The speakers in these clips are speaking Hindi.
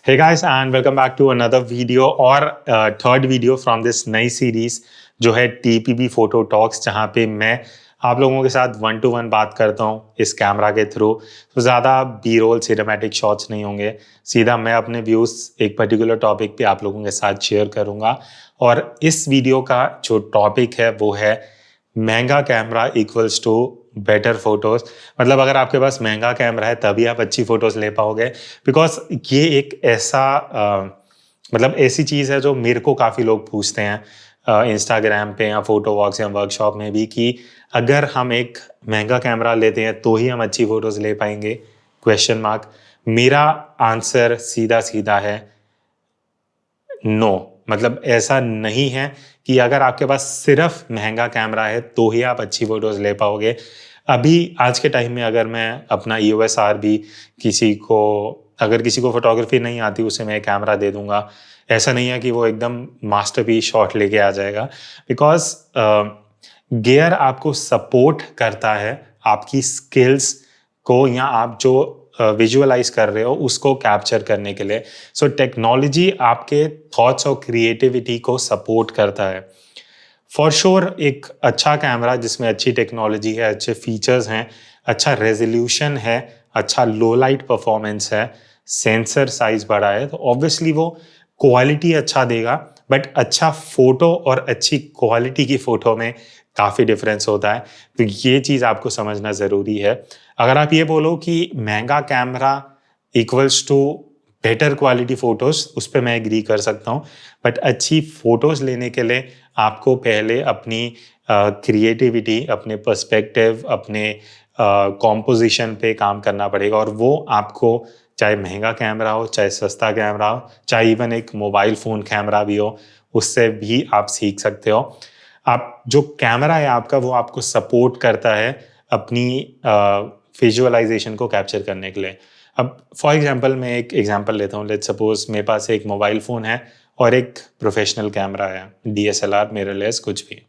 Hey guys and welcome back to another video और थर्ड वीडियो फ्रॉम दिस नई सीरीज जो है TPB फोटो टॉक्स, जहाँ पे मैं आप लोगों के साथ 1-to-1 बात करता हूँ इस कैमरा के थ्रू। तो ज़्यादा बी रोल सिनेमैटिक शॉट्स नहीं होंगे, सीधा मैं अपने व्यूज़ एक पर्टिकुलर टॉपिक पे आप लोगों के साथ शेयर करूँगा। और इस वीडियो का जो टॉपिक है वो है महंगा camera equals to better photos. मतलब अगर आपके पास महंगा कैमरा है तभी आप अच्छी फोटोज ले पाओगे, बिकॉज ये एक ऐसा मतलब ऐसी चीज़ है जो मेरे को काफ़ी लोग पूछते हैं इंस्टाग्राम पे या फोटो वॉक्स या वर्कशॉप में भी कि अगर हम एक महंगा कैमरा लेते हैं तो ही हम अच्छी फोटोज ले पाएंगे, क्वेश्चन मार्क। मेरा आंसर सीधा सीधा है नो। मतलब ऐसा नहीं है कि अगर आपके पास सिर्फ महंगा कैमरा है तो ही आप अच्छी फोटोज ले पाओगे। अभी आज के टाइम में अगर मैं अपना EOS भी अगर किसी को फोटोग्राफी नहीं आती उसे मैं कैमरा दे दूंगा, ऐसा नहीं है कि वो एकदम मास्टरपीस शॉट लेके आ जाएगा। बिकॉज गियर आपको सपोर्ट करता है आपकी स्किल्स को या आप जो विजुअलाइज कर रहे हो उसको कैप्चर करने के लिए। सो टेक्नोलॉजी आपके थॉट्स और क्रिएटिविटी को सपोर्ट करता है। फॉर श्योर एक अच्छा कैमरा जिसमें अच्छी टेक्नोलॉजी है, अच्छे फीचर्स हैं, अच्छा रेजोल्यूशन है, अच्छा लो लाइट परफॉर्मेंस है, सेंसर साइज बड़ा है, तो ऑब्वियसली वो क्वालिटी अच्छा देगा। बट अच्छा फोटो और अच्छी क्वालिटी की फोटो में काफ़ी डिफरेंस होता है, तो ये चीज़ आपको समझना ज़रूरी है। अगर आप ये बोलो कि महंगा camera equals to better quality photos, उस पर मैं एग्री कर सकता हूँ। बट अच्छी फ़ोटोज़ लेने के लिए आपको पहले अपनी क्रिएटिविटी, अपने पर्सपेक्टिव, अपने कॉम्पोजिशन पे काम करना पड़ेगा। और वो आपको चाहे महंगा कैमरा हो, चाहे सस्ता कैमरा हो, चाहे इवन एक मोबाइल फ़ोन कैमरा भी हो, उससे भी आप सीख सकते हो। आप जो कैमरा है आपका वो आपको सपोर्ट करता है अपनी विजुअलाइजेशन को कैप्चर करने के लिए। अब फॉर एग्जांपल मैं एक एग्जांपल लेता हूँ। लेट्स सपोज मेरे पास एक मोबाइल फ़ोन है और एक प्रोफेशनल कैमरा है, DSLR, मिररलेस, कुछ भी।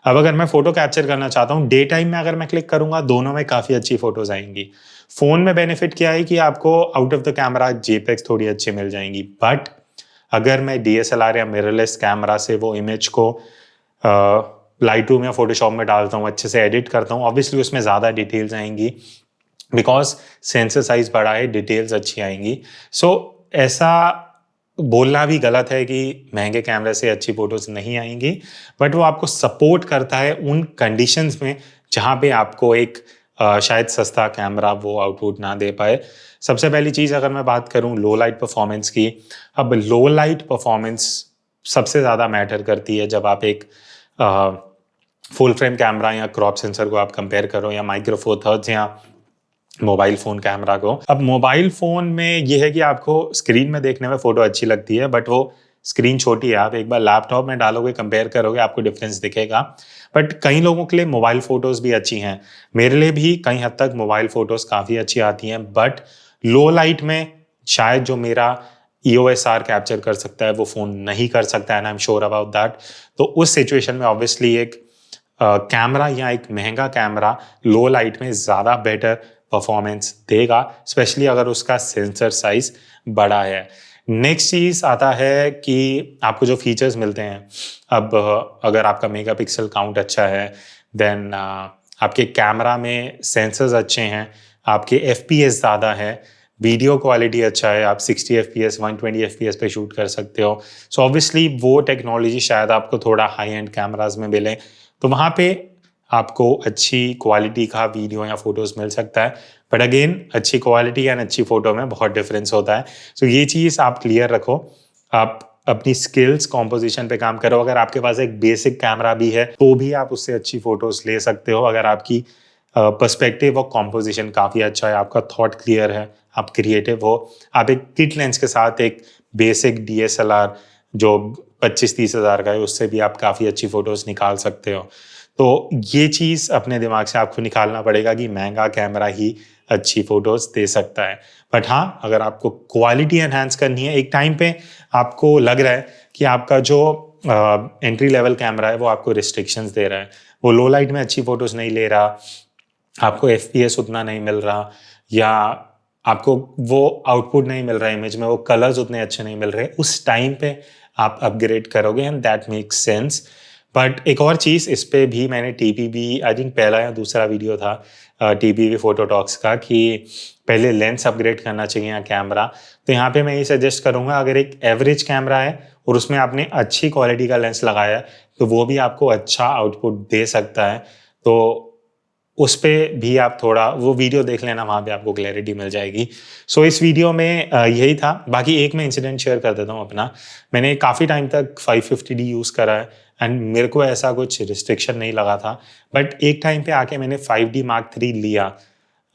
अब अगर मैं फोटो कैप्चर करना चाहता हूँ डे टाइम में, अगर मैं क्लिक करूंगा दोनों में काफ़ी अच्छी फोटोज आएंगी। फ़ोन में बेनिफिट क्या है कि आपको out of the camera JPEG थोड़ी अच्छी मिल जाएंगी। बट अगर मैं DSLR या मिररलेस कैमरा से वो इमेज को लाइट रूम या फोटोशॉप में डालता हूँ, अच्छे से एडिट करता हूँ, ऑब्वियसली उसमें ज़्यादा डिटेल्स आएंगी बिकॉज सेंसर साइज बड़ा है, डिटेल्स अच्छी आएंगी। सो ऐसा बोलना भी गलत है कि महंगे कैमरे से अच्छी फोटोज नहीं आएंगी, बट वो आपको सपोर्ट करता है उन कंडीशंस में जहाँ पे आपको एक शायद सस्ता कैमरा वो आउटपुट ना दे पाए। सबसे पहली चीज़ अगर मैं बात करूँ लो लाइट परफॉर्मेंस की, अब लो लाइट परफॉर्मेंस सबसे ज़्यादा मैटर करती है जब आप एक फुल फ्रेम कैमरा या क्रॉप सेंसर को आप कंपेयर करो, या माइक्रो फोर थर्ड्स या मोबाइल फ़ोन कैमरा को। अब मोबाइल फ़ोन में ये है कि आपको स्क्रीन में देखने में फ़ोटो अच्छी लगती है, बट वो स्क्रीन छोटी है। आप एक बार लैपटॉप में डालोगे, कंपेयर करोगे, आपको डिफरेंस दिखेगा। बट कई लोगों के लिए मोबाइल फ़ोटोज़ भी अच्छी हैं, मेरे लिए भी कई हद तक मोबाइल फ़ोटोज़ काफ़ी अच्छी आती हैं। बट लो लाइट में शायद जो मेरा EOS कैप्चर कर सकता है वो फ़ोन नहीं कर सकता है, and I am sure about that. तो उस सिचुएशन में ऑब्वियसली एक कैमरा या एक महंगा कैमरा लो लाइट में ज़्यादा बेटर परफॉर्मेंस देगा, स्पेशली अगर उसका सेंसर साइज बड़ा है। नेक्स्ट चीज़ आता है कि आपको जो फीचर्स मिलते हैं। अब अगर आपका मेगापिक्सल काउंट अच्छा है, देन आपके कैमरा में सेंसर्स अच्छे हैं, आपके FPS ज़्यादा है, वीडियो क्वालिटी अच्छा है, आप 60 FPS 120 FPS पे शूट कर सकते हो। सो ऑब्वियसली वो टेक्नोलॉजी शायद आपको थोड़ा हाई एंड कैमराज में मिले, तो वहाँ पे आपको अच्छी क्वालिटी का वीडियो या फोटोज़ मिल सकता है। बट अगेन अच्छी क्वालिटी एंड अच्छी फ़ोटो में बहुत डिफरेंस होता है। सो ये चीज़ आप क्लियर रखो। आप अपनी स्किल्स कॉम्पोजिशन पे काम करो। अगर आपके पास एक बेसिक कैमरा भी है तो भी आप उससे अच्छी फ़ोटोज़ ले सकते हो, अगर आपकी पर्सपेक्टिव और कॉम्पोजिशन काफ़ी अच्छा है, आपका थॉट क्लियर है, आप क्रिएटिव हो। आप एक किट लेंस के साथ एक बेसिक DSLR जो 25-30 हज़ार का है उससे भी आप काफ़ी अच्छी फ़ोटोज़ निकाल सकते हो। तो ये चीज़ अपने दिमाग से आपको निकालना पड़ेगा कि महंगा कैमरा ही अच्छी फ़ोटोज़ दे सकता है। बट हाँ, अगर आपको क्वालिटी एनहांस करनी है, एक टाइम पे आपको लग रहा है कि आपका जो एंट्री लेवल कैमरा है वो आपको रिस्ट्रिक्शंस दे रहा है, वो लो लाइट में अच्छी फ़ोटोज़ नहीं ले रहा, आपको FPS उतना नहीं मिल रहा, या आपको वो आउटपुट नहीं मिल रहा है इमेज में, वो कलर्स उतने अच्छे नहीं मिल रहे, उस टाइम पे आप अपग्रेड करोगे and that makes sense. But एक और चीज़ इस पे भी मैंने टीपीबी आई थिंक पहला या दूसरा वीडियो था टीपीबी फोटो टॉक्स का कि पहले लेंस अपग्रेड करना चाहिए या कैमरा। तो यहाँ पे मैं ये सजेस्ट करूँगा, अगर एक एवरेज कैमरा है और उसमें आपने अच्छी क्वालिटी का लेंस लगाया है तो वो भी आपको अच्छा आउटपुट दे सकता है। तो उस पे भी आप थोड़ा वो वीडियो देख लेना, वहाँ पे आपको क्लैरिटी मिल जाएगी। सो इस वीडियो में यही था। बाकी एक मैं इंसिडेंट शेयर कर देता हूँ अपना। मैंने काफ़ी टाइम तक 550D यूज़ करा है एंड मेरे को ऐसा कुछ रिस्ट्रिक्शन नहीं लगा था, बट एक टाइम पे आके मैंने 5D Mark III लिया।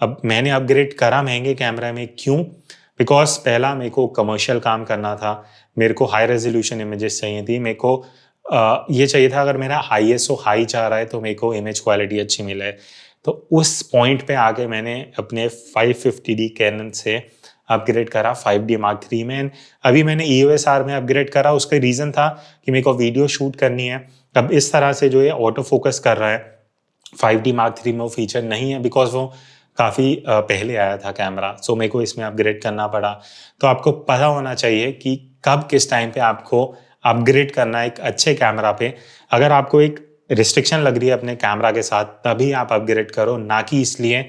अब मैंने अपग्रेड करा महंगे कैमरा में, क्यों? बिकॉज पहला मेरे को कमर्शियल काम करना था, मेरे को हाई रेजोल्यूशन इमेजेस चाहिए थी, मेरे को ये चाहिए था अगर मेरा ISO हाई चाह रहा है तो मेरे को इमेज क्वालिटी अच्छी मिले। तो उस पॉइंट पे आके मैंने अपने 550D कैनन से अपग्रेड करा 5D Mark III में। अभी मैंने EOS R में अपग्रेड करा, उसका रीज़न था कि मेरे को वीडियो शूट करनी है। अब इस तरह से जो ये ऑटो फोकस कर रहा है 5D Mark III में वो फीचर नहीं है, बिकॉज वो काफ़ी पहले आया था कैमरा, सो मेरे को इसमें अपग्रेड करना पड़ा। तो आपको पता होना चाहिए कि कब किस टाइम पे आपको अपग्रेड करना है एक अच्छे कैमरा पे। अगर आपको एक रिस्ट्रिक्शन लग रही है अपने कैमरा के साथ तभी आप अपग्रेड करो, ना कि इसलिए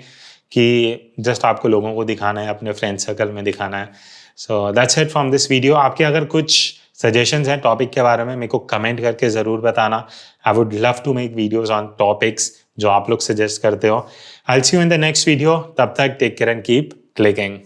कि जस्ट आपको लोगों को दिखाना है, अपने फ्रेंड सर्कल में दिखाना है। So that's it from this video. आपके अगर कुछ सजेशंस हैं टॉपिक के बारे में, मेरे को कमेंट करके ज़रूर बताना। I would love to make videos on topics जो आप लोग सजेस्ट करते हो। I will see you in the next video. तब तक take care and keep clicking.